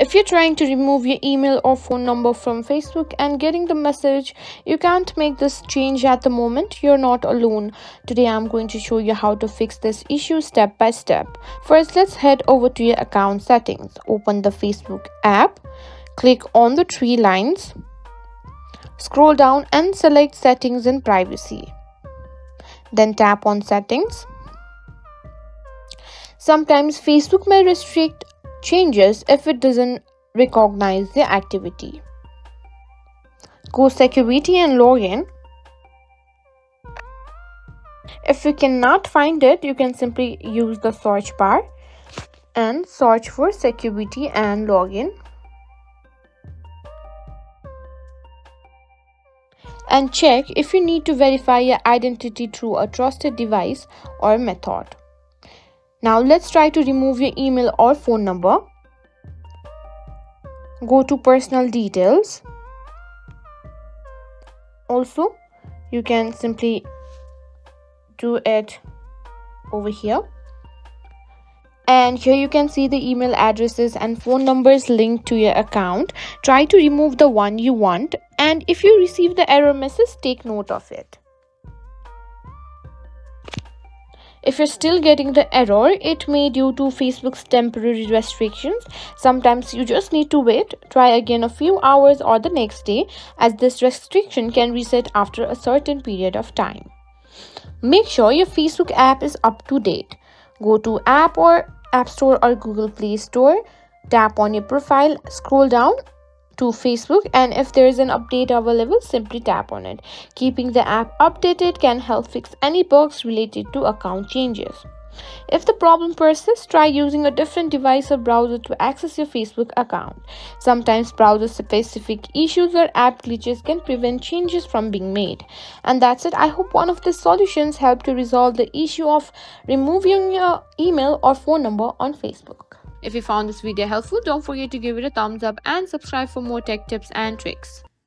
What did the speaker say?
If you're trying to remove your email or phone number from Facebook and getting the message you can't make this change at the moment, you're not alone. Today I'm going to show you how to fix this issue step by step. First, let's head over to your account settings. Open the Facebook app, click on the three lines, scroll down and select Settings and Privacy. Then tap on Settings. Sometimes Facebook may restrict changes if it doesn't recognize the activity. Go Security and log in. If you cannot find it, you can simply use the search bar and search for security and login. And check if you need to verify your identity through a trusted device or method. Now let's try to remove your email or phone number. Go to Personal Details. Also, you can simply do it over here. And here you can see the email addresses and phone numbers linked to your account. Try to remove the one you want, and if you receive the error message, take note of it. If you're still getting the error, it may due to Facebook's temporary restrictions. Sometimes you just need to wait, try again a few hours or the next day, as this restriction can reset after a certain period of time. Make sure your Facebook app is up to date. Go to App Store or Google Play Store, tap on your profile, scroll down to Facebook, and if there is an update available, simply tap on it. Keeping the app updated can help fix any bugs related to account changes. If the problem persists, try using a different device or browser to access your Facebook account. Sometimes browser-specific issues or app glitches can prevent changes from being made. And that's it. I hope one of these solutions helped to resolve the issue of removing your email or phone number on Facebook. If you found this video helpful, don't forget to give it a thumbs up and subscribe for more tech tips and tricks.